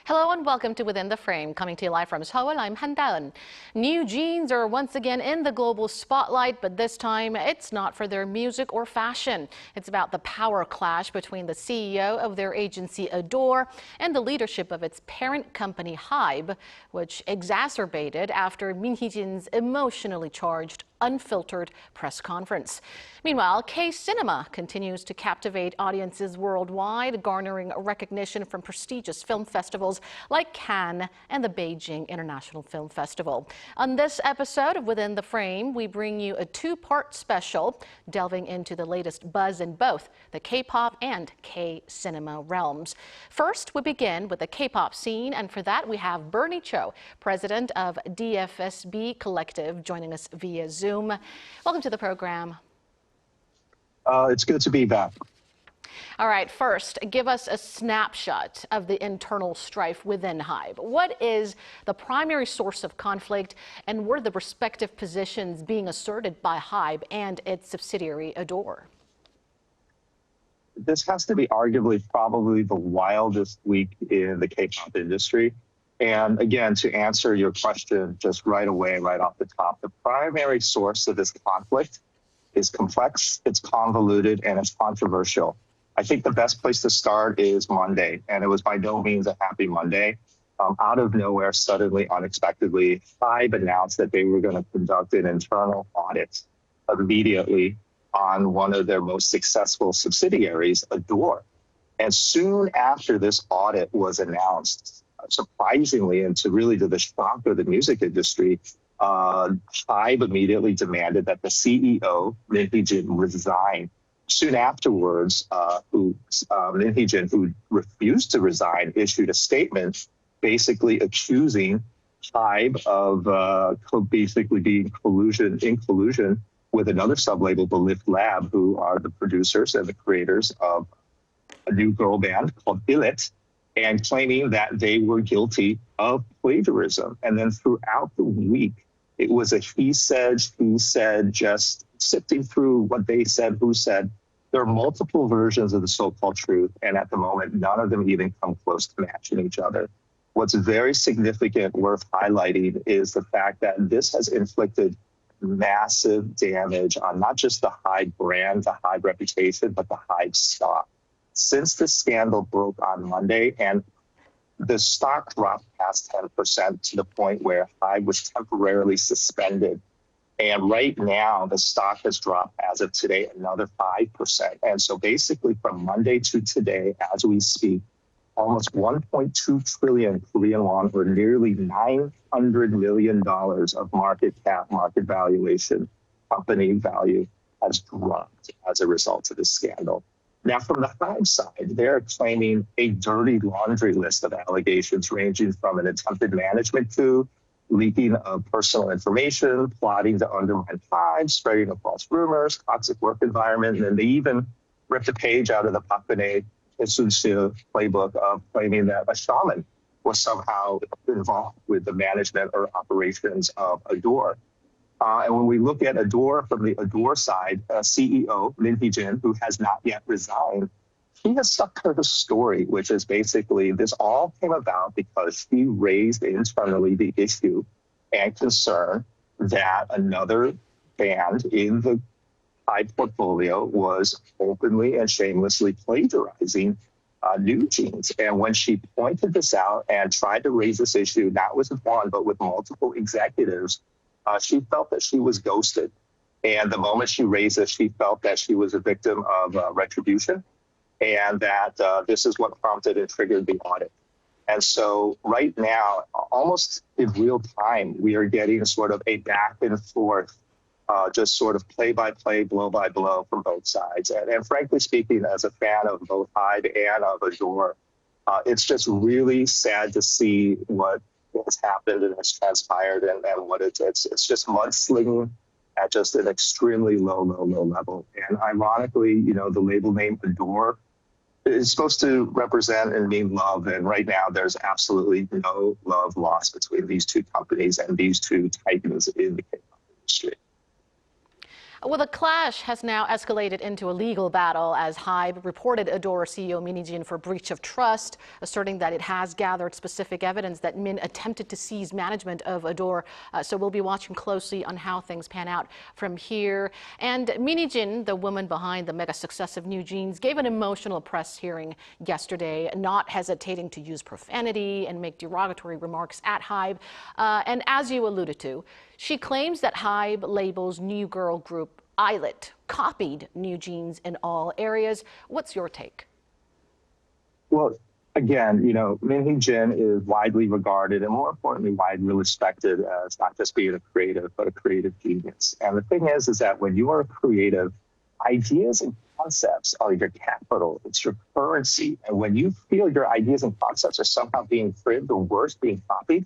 Hello and welcome to Within the Frame. Coming to you live from Seoul, I'm Han Da-eun. NewJeans are once again in the global spotlight, but this time it's not for their music or fashion. It's about the power clash between the CEO of their agency ADOR and the leadership of its parent company HYBE, which exacerbated after Min Hee-jin's emotionally charged unfiltered press conference. Meanwhile, K-cinema continues to captivate audiences worldwide, garnering recognition from prestigious film festivals like Cannes and the Beijing International Film Festival. On this episode of Within the Frame, we bring you a two-part special delving into the latest buzz in both the K-pop and K-cinema realms. First, we begin with the K-pop scene, and for that we have Bernie Cho, president of DFSB Kollective, joining us via Zoom. Welcome to the program. It's good to be back. All right, first, give us a snapshot of the internal strife within HYBE. What is the primary source of conflict, and what are the respective positions being asserted by HYBE and its subsidiary ADOR? This has to be arguably probably the wildest week in the K-pop industry. And again, to answer your question just right away, right off the top, the primary source of this conflict is complex, it's convoluted, and it's controversial. I think the best place to start is Monday, and it was by no means a happy Monday. Out of nowhere, suddenly, unexpectedly, HYBE announced that they were going to conduct an internal audit immediately on one of their most successful subsidiaries, ADOR. And soon after this audit was announced, surprisingly, and to the shock of the music industry, HYBE immediately demanded that the CEO, Min Hee-jin, resign. Soon afterwards, Min Hee-jin, who refused to resign, issued a statement basically accusing HYBE of basically being in collusion with another sublabel, the Lift Lab, who are the producers and the creators of a new girl band called Illit, and claiming that they were guilty of plagiarism. And then throughout the week, it was a he said, just sifting through what they said, who said. There are multiple versions of the so-called truth, and at the moment, none of them even come close to matching each other. What's very significant, worth highlighting, is the fact that this has inflicted massive damage on not just the HYBE brand, the HYBE reputation, but the HYBE stock. Since the scandal broke on Monday, and the stock dropped past 10% to the point where HYBE was temporarily suspended. And right now, the stock has dropped, as of today, another 5%. And so basically from Monday to today, as we speak, almost 1.2 trillion Korean won, or nearly $900 million of market cap, market valuation, company value has dropped as a result of this scandal. Now, from the HYBE side, they're claiming a dirty laundry list of allegations ranging from an attempted management coup, leaking of personal information, plotting to undermine HYBE, spreading of false rumors, toxic work environment, and they even ripped a page out of the Park Geun-hye playbook of claiming that a shaman was somehow involved with the management or operations of ADOR. And when we look at ADOR, from the ADOR side, CEO Min Hee-jin, who has not yet resigned, he has stuck to the story, which is basically this all came about because he raised internally the issue and concern that another band in the HYBE portfolio was openly and shamelessly plagiarizing NewJeans. And when she pointed this out and tried to raise this issue, not with one, but with multiple executives, she felt that she was ghosted. And the moment she raised it, she felt that she was a victim of retribution, and that this is what prompted and triggered the audit. And so right now, almost in real time, we are getting sort of a back and forth, just sort of play-by-play, blow-by-blow from both sides. And frankly speaking, as a fan of both HYBE and of ADOR, it's just really sad to see what has happened and has transpired, and what it's just mudslinging at just an extremely low level. And ironically, the label name ADOR is supposed to represent and mean love, and right now there's absolutely no love lost between these two companies and these two titans in the K-pop industry. Well, the clash has now escalated into a legal battle as HYBE reported ADOR CEO Min for breach of trust, asserting that it has gathered specific evidence that Min attempted to seize management of ADOR. So we'll be watching closely on how things pan out from here. And Min, the woman behind the mega success of NewJeans, gave an emotional press hearing yesterday, not hesitating to use profanity and make derogatory remarks at HYBE. And as you alluded to, she claims that HYBE labels new girl group Islet copied NewJeans in all areas. What's your take? Well, again, Min Jin is widely regarded and more importantly, widely respected as not just being a creative, but a creative genius. And the thing is that when you are a creative, ideas and concepts are your capital, it's your currency. And when you feel your ideas and concepts are somehow being cribbed or worse, being copied,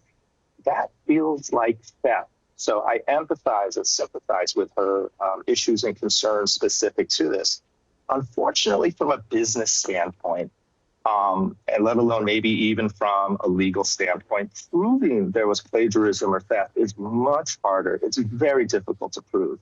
that feels like theft. So I empathize and sympathize with her issues and concerns specific to this. Unfortunately, from a business standpoint, and let alone maybe even from a legal standpoint, proving there was plagiarism or theft is much harder. It's very difficult to prove.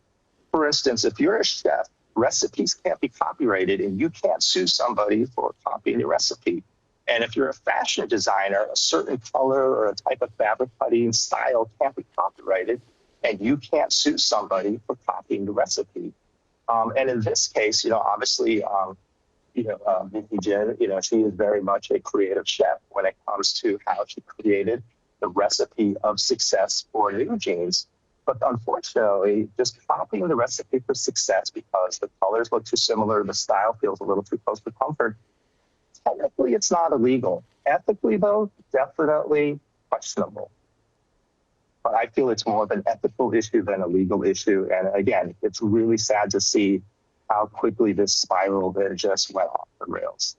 For instance, if you're a chef, recipes can't be copyrighted and you can't sue somebody for copying your recipe. And if you're a fashion designer, a certain color or a type of fabric cutting style can't be copyrighted, and you can't sue somebody for copying the recipe. And in this case, obviously, Vicky Jin, she is very much a creative chef when it comes to how she created the recipe of success for NewJeans. But unfortunately, just copying the recipe for success because the colors look too similar, the style feels a little too close to comfort, technically, it's not illegal. Ethically, though, definitely questionable. But I feel it's more of an ethical issue than a legal issue. And again, it's really sad to see how quickly this spiraled and just went off the rails.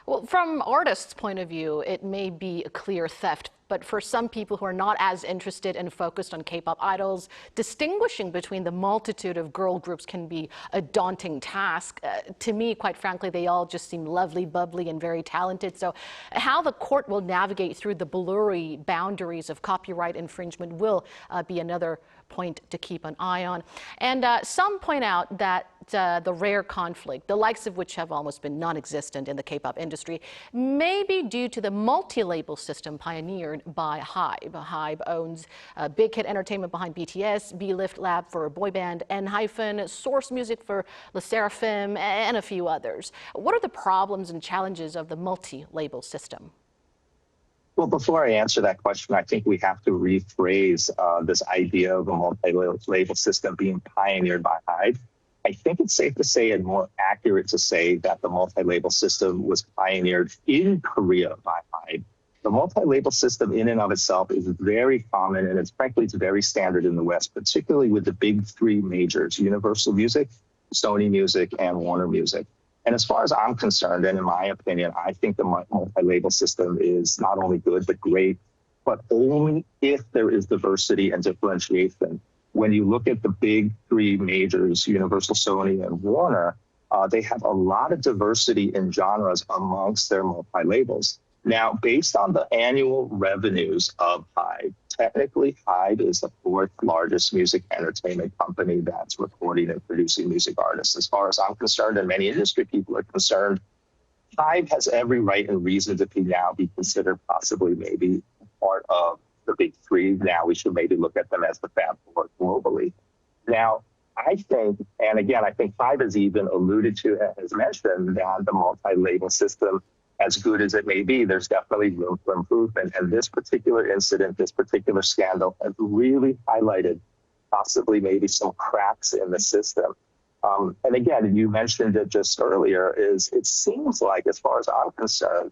Well, from artists' point of view, it may be a clear theft. But for some people who are not as interested and focused on K-pop idols, distinguishing between the multitude of girl groups can be a daunting task. To me, quite frankly, they all just seem lovely, bubbly, and very talented. So how the court will navigate through the blurry boundaries of copyright infringement will be another point to keep an eye on. And some point out that the rare conflict, the likes of which have almost been non-existent in the K-pop industry, may be due to the multi-label system pioneered by HYBE. HYBE owns Big Hit Entertainment behind BTS, B-Lift Lab for boy band N-, Source Music for Le Sserafim, and a few others. What are the problems and challenges of the multi-label system? Well, before I answer that question, I think we have to rephrase this idea of a multi-label system being pioneered by HYBE. I think it's safe to say and more accurate to say that the multi-label system was pioneered in Korea by HYBE. The multi-label system in and of itself is very common, and frankly, it's very standard in the West, particularly with the big three majors, Universal Music, Sony Music, and Warner Music. And as far as I'm concerned, and in my opinion, I think the multi-label system is not only good, but great, but only if there is diversity and differentiation. When you look at the big three majors, Universal, Sony, and Warner, they have a lot of diversity in genres amongst their multi-labels. Now, based on the annual revenues of HYBE, technically HYBE is the fourth largest music entertainment company that's recording and producing music artists. As far as I'm concerned, and many industry people are concerned, HYBE has every right and reason to now be considered possibly maybe part of the big three. Now we should maybe look at them as the Fab Four globally. Now, I think, and again, I think HYBE has even alluded to and has mentioned that the multi-label system, as good as it may be, there's definitely room for improvement. And this particular incident, this particular scandal has really highlighted possibly maybe some cracks in the system. And again, you mentioned it just earlier, is it seems like, as far as I'm concerned,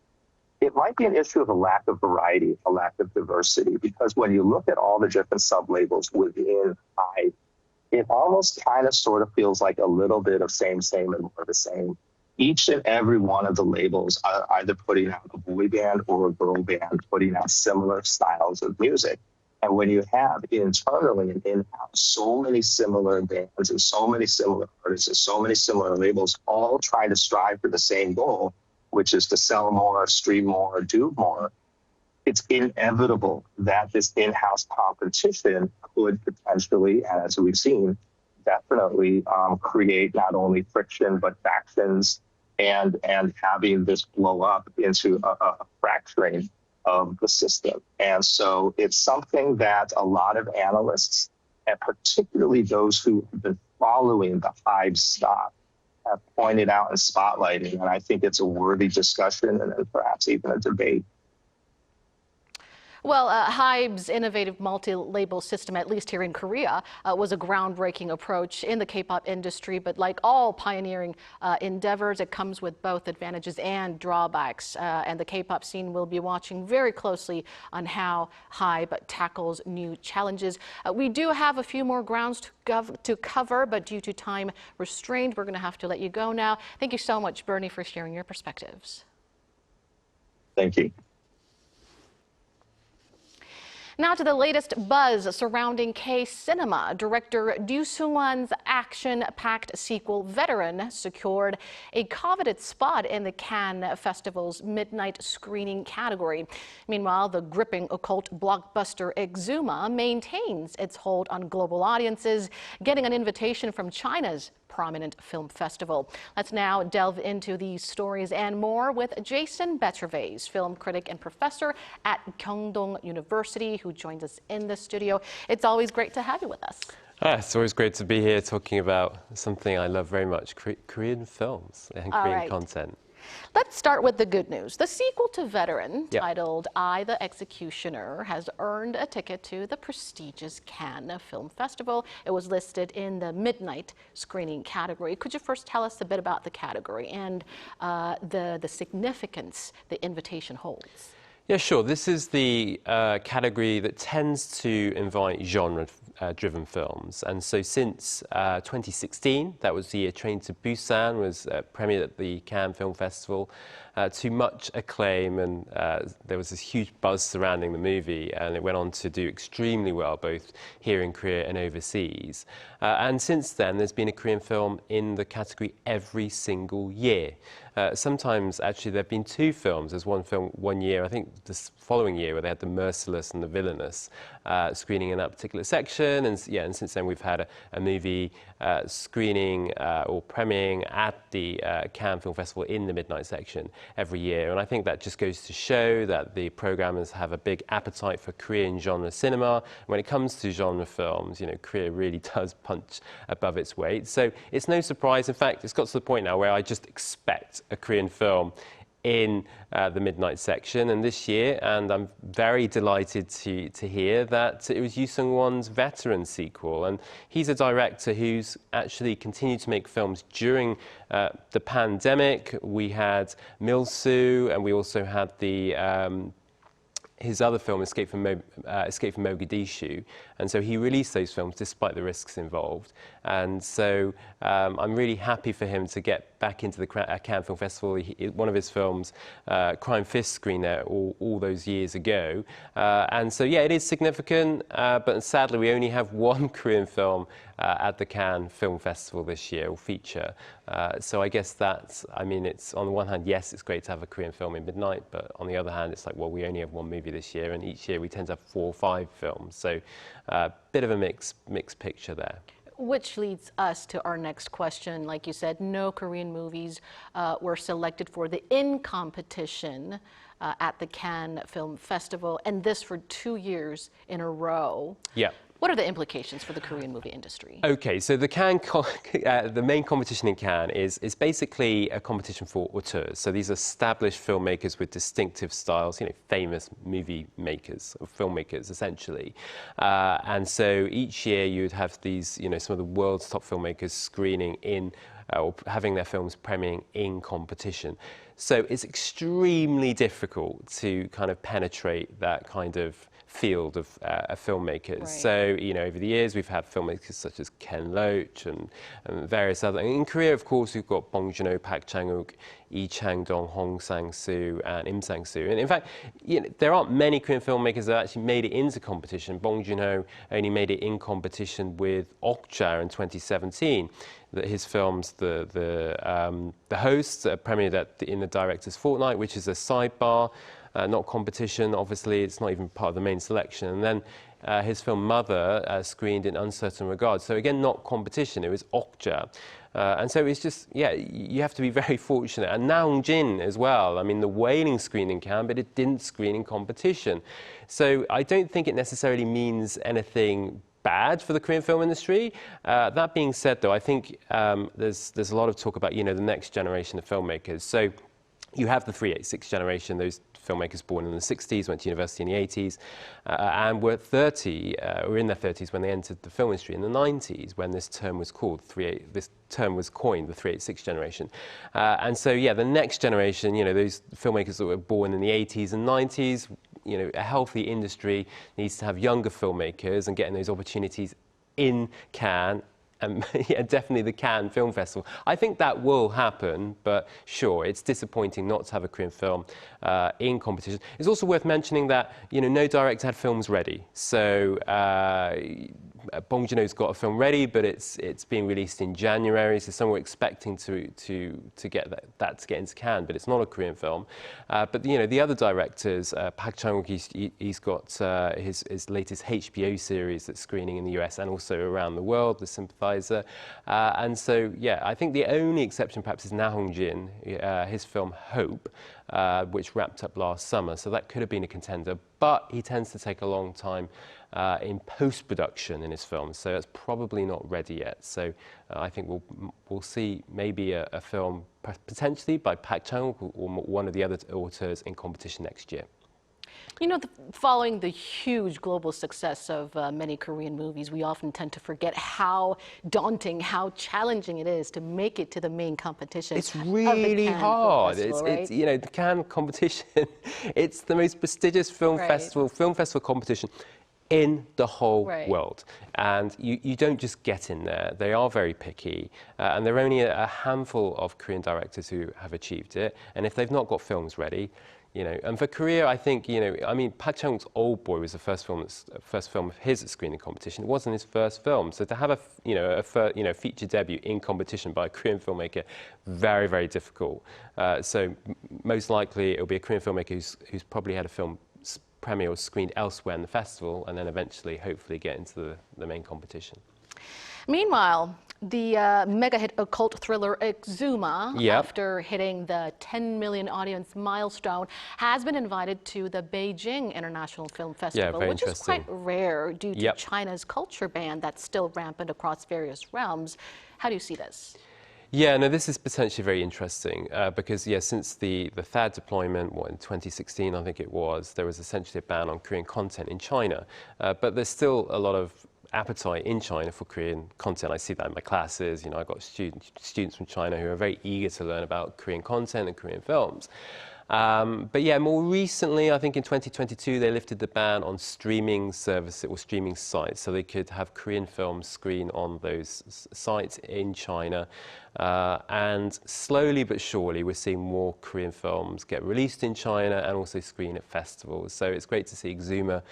it might be an issue of a lack of variety, a lack of diversity, because when you look at all the different sub-labels within HYBE, it almost kind of sort of feels like a little bit of same, and more the same. Each and every one of the labels are either putting out a boy band or a girl band, putting out similar styles of music. And when you have internally and in-house so many similar bands and so many similar artists and so many similar labels all trying to strive for the same goal, which is to sell more, stream more, do more, it's inevitable that this in-house competition could potentially, as we've seen, definitely create not only friction, but factions and having this blow up into a fracturing of the system. And so it's something that a lot of analysts, and particularly those who have been following the HYBE stock, have pointed out and spotlighting. And I think it's a worthy discussion and perhaps even a debate. Well, HYBE's innovative multi-label system, at least here in Korea, was a groundbreaking approach in the K-pop industry. But like all pioneering endeavors, it comes with both advantages and drawbacks. And the K-pop scene will be watching very closely on how HYBE tackles new challenges. We do have a few more grounds to cover, but due to time restraint, we're going to have to let you go now. Thank you so much, Bernie, for sharing your perspectives. Thank you. Now to the latest buzz surrounding K-cinema. Director Ryu Seung-won's action-packed sequel Veteran secured a coveted spot in the Cannes Festival's midnight screening category. Meanwhile, the gripping occult blockbuster Exuma maintains its hold on global audiences, getting an invitation from China's prominent film festival. Let's now delve into these stories and more with Jason Bechervaise, film critic and professor at Kyungdong University, who joins us in the studio. It's always great to have you with us. It's always great to be here talking about something I love very much, Korean films and Korean content. Let's start with the good news. The sequel to Veteran, titled I, the Executioner, has earned a ticket to the prestigious Cannes Film Festival. It was listed in the midnight screening category. Could you first tell us a bit about the category and the significance the invitation holds? Yeah, sure. This is the category that tends to invite genre-driven films. And so since 2016, that was the year Train to Busan was premiered at the Cannes Film Festival, to much acclaim, and there was this huge buzz surrounding the movie, and it went on to do extremely well both here in Korea and overseas. And since then, there's been a Korean film in the category every single year. Sometimes, actually, there have been two films. There's one film one year, I think this following year, where they had The Merciless and The Villainous screening in that particular section. And since then, we've had a movie screening or premiering at the Cannes Film Festival in the midnight section every year. And I think that just goes to show that the programmers have a big appetite for Korean genre cinema. When it comes to genre films, you know, Korea really does punch above its weight. So it's no surprise. In fact, it's got to the point now where I just expect a Korean film in the midnight section, and this year, and I'm very delighted to hear that it was Ryu Seung-won's Veteran sequel, and he's a director who's actually continued to make films during the pandemic. We had Milsu, and we also had the his other film, Escape from Mogadishu, and so he released those films despite the risks involved. And so I'm really happy for him to get back into the Cannes Film Festival. One of his films, Crime Fist, screened there all those years ago. And so, yeah, it is significant, but sadly we only have one Korean film at the Cannes Film Festival this year, or feature. So I guess that's, I mean, it's on the one hand, yes, it's great to have a Korean film in midnight, but on the other hand, it's like, well, we only have one movie this year, and each year we tend to have 4 or 5 films. So a bit of a mixed picture there. Which leads us to our next question. Like you said, no Korean movies were selected for the in competition at the Cannes Film Festival, and this for 2 years in a row. Yeah. What are the implications for the Korean movie industry? Okay, so the Cannes, the main competition in Cannes is basically a competition for auteurs. So these are established filmmakers with distinctive styles, you know, famous movie makers, or filmmakers, essentially. And so each year you'd have these, you know, some of the world's top filmmakers screening in, or having their films premiering in competition. So it's extremely difficult to kind of penetrate that kind of field of filmmakers. Right. So, you know, over the years we've had filmmakers such as Ken Loach and various other. In Korea, of course, we've got Bong Joon-ho, Park Chang-wook, Lee Chang-dong, Hong Sang-soo, and Im Sang-soo. And in fact, you know, there aren't many Korean filmmakers that actually made it into competition. Bong Joon-ho only made it in competition with Okja in 2017. His films, The Host, premiered in the Director's Fortnight, which is a sidebar. not competition. Obviously, it's not even part of the main selection. And then his film Mother screened in uncertain regards. So again, not competition, it was Okja. And so it's just, yeah, you have to be very fortunate. And Naongjin as well. I mean, the Wailing screened in Cannes, but it didn't screen in competition. So I don't think it necessarily means anything bad for the Korean film industry. That being said, though, I think there's a lot of talk about, the next generation of filmmakers. So you have the 386 generation, those filmmakers born in the 60s, went to university in the 80s, and were 30, or in their 30s when they entered the film industry in the 90s, when this term was coined, the 386 generation. And so, yeah, the next generation, those filmmakers that were born in the 80s and 90s, a healthy industry needs to have younger filmmakers and getting those opportunities in Cannes. Yeah, definitely the Cannes Film Festival. I think that will happen, but sure, it's disappointing not to have a Korean film in competition. It's also worth mentioning that, no director had films ready. So Bong Joon-ho's got a film ready, but it's being released in January, so some were expecting to get that to get into Cannes, but it's not a Korean film. But the other directors, Park Chan-wook, he's got his latest HBO series that's screening in the US and also around the world, The Sympathizer. And so, yeah, I think the only exception perhaps is Na Hong-jin, his film Hope, which wrapped up last summer. So that could have been a contender, but he tends to take a long time in post-production in his films, so it's probably not ready yet. So I think we'll see maybe a film potentially by Park Chan-wook or one of the other auteurs in competition next year. Following the huge global success of many Korean movies, we often tend to forget how daunting, how challenging it is to make it to the main competition. It's really hard. It's the Cannes competition. It's the most prestigious film festival competition in the whole world. And you don't just get in there. They are very picky. And there are only a handful of Korean directors who have achieved it. And if they've not got films ready, and for Korea, I think, Park Chan-wook's Old Boy was the first film of his at screening competition. It wasn't his first film. So to have a feature debut in competition by a Korean filmmaker, very, very difficult. So most likely it'll be a Korean filmmaker who's probably had a film premiere or screened elsewhere in the festival, and then eventually, hopefully, get into the main competition. Meanwhile, the mega hit occult thriller Exuma, after hitting the 10 million audience milestone, has been invited to the Beijing International Film Festival, which is quite rare due to China's culture ban that's still rampant across various realms. How do you see this? Yeah, no, this is potentially very interesting because, since the THAAD deployment, in 2016, I think it was, there was essentially a ban on Korean content in China. But there's still a lot of appetite in China for Korean content. I see that in my classes. I've got students from China who are very eager to learn about Korean content and Korean films. But yeah, more recently, I think in 2022, they lifted the ban on streaming services or streaming sites, so they could have Korean films screen on those sites in China. And slowly but surely, we're seeing more Korean films get released in China and also screen at festivals. So it's great to see Exuma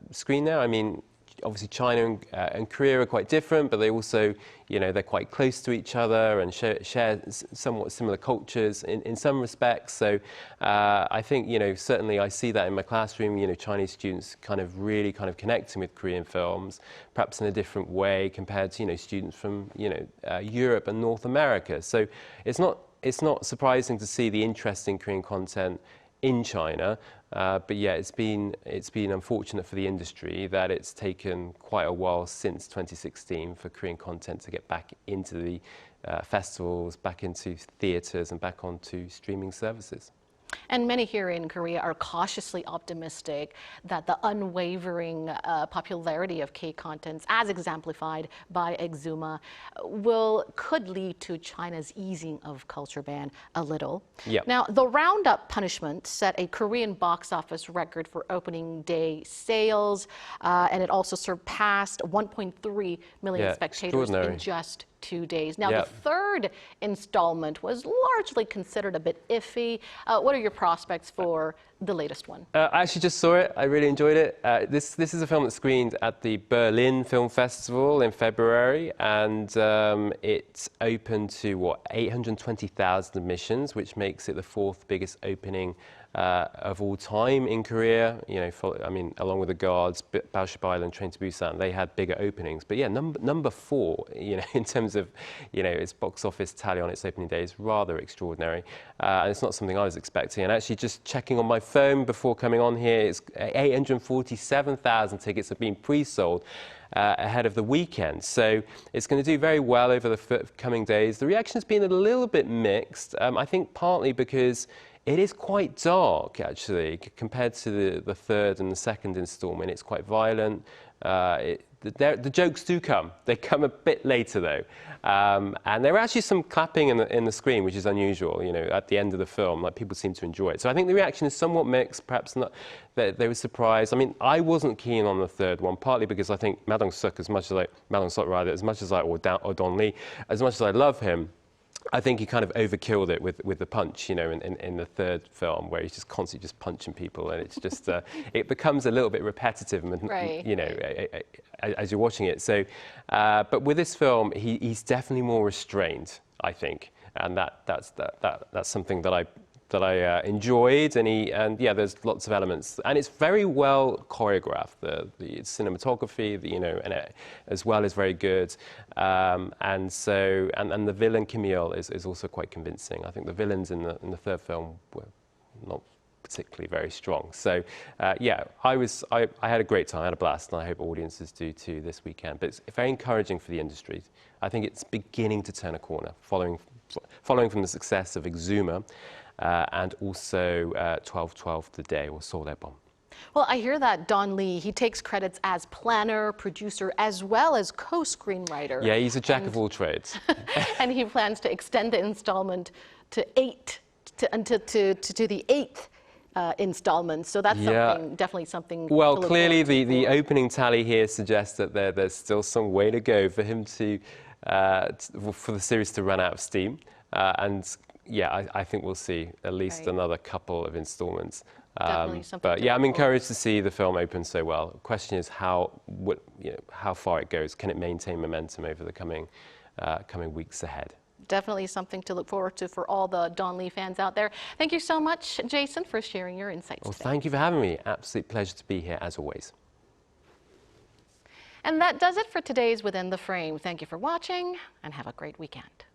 screen there. I mean, obviously China and Korea are quite different, but they also, they're quite close to each other and share somewhat similar cultures in some respects. So I think, certainly I see that in my classroom, Chinese students really connecting with Korean films, perhaps in a different way compared to, students from, Europe and North America. So it's not surprising to see the interest in Korean content in China, but yeah, it's been unfortunate for the industry that it's taken quite a while since 2016 for Korean content to get back into the festivals, back into theatres and back onto streaming services. And many here in Korea are cautiously optimistic that the unwavering popularity of K-contents, as exemplified by Exuma, could lead to China's easing of culture ban a little. Now, the roundup punishment set a Korean box office record for opening day sales, and it also surpassed 1.3 million spectators in just 2 days. Now, the third installment was largely considered a bit iffy. What are your prospects for the latest one? I actually just saw it. I really enjoyed it. This is a film that screened at the Berlin Film Festival in February, and it's opened to 820,000 admissions, which makes it the fourth biggest opening of all time in Korea. You know, I mean, along with the Guards, HYBE and Train to Busan, they had bigger openings. But yeah, number 4, you know, in terms of, you know, its box office tally on its opening day is rather extraordinary. And it's not something I was expecting. And actually, just checking on my phone before coming on here, it's 847,000 tickets have been pre-sold ahead of the weekend. So it's going to do very well over the coming days. The reaction's been a little bit mixed. I think partly because it is quite dark, actually, compared to the third and the second installment. It's quite violent. The jokes do come. They come a bit later, though. And there are actually some clapping in the screen, which is unusual, you know, at the end of the film. Like, people seem to enjoy it. So I think the reaction is somewhat mixed, perhaps not. They were surprised. I mean, I wasn't keen on the third one, partly because I think Ma Dong-seok, as much as I, or Don Lee, as much as I love him, I think he kind of overkilled it with the punch, you know, in the third film, where he's just constantly just punching people, and it's just it becomes a little bit repetitive, and you know, as you're watching it. So, but with this film, he's definitely more restrained, I think, and that's something that I enjoyed, and yeah, there's lots of elements, and it's very well choreographed. The cinematography, you know, and as well is very good, and so and the villain Kim Il is also quite convincing. I think the villains in the third film were not particularly very strong. So yeah, I had a great time, I had a blast, and I hope audiences do too this weekend. But it's very encouraging for the industry. I think it's beginning to turn a corner, following from the success of Exuma. And also 12/12 The Day, or Seoul Bomb. Well, I hear that Don Lee, he takes credits as planner, producer, as well as co-screenwriter. Yeah, he's a jack of all trades. And he plans to extend the installment to the 8th installment. So that's definitely something. Well, clearly the opening tally here suggests that there's still some way to go for him for the series to run out of steam, and yeah, I think we'll see at least another couple of installments. But yeah, I'm encouraged to see the film open so well. The question is how far it goes. Can it maintain momentum over the coming weeks ahead? Definitely something to look forward to for all the Don Lee fans out there. Thank you so much, Jason, for sharing your insights today. Thank you for having me. Absolute pleasure to be here, as always. And that does it for today's Within the Frame. Thank you for watching, and have a great weekend.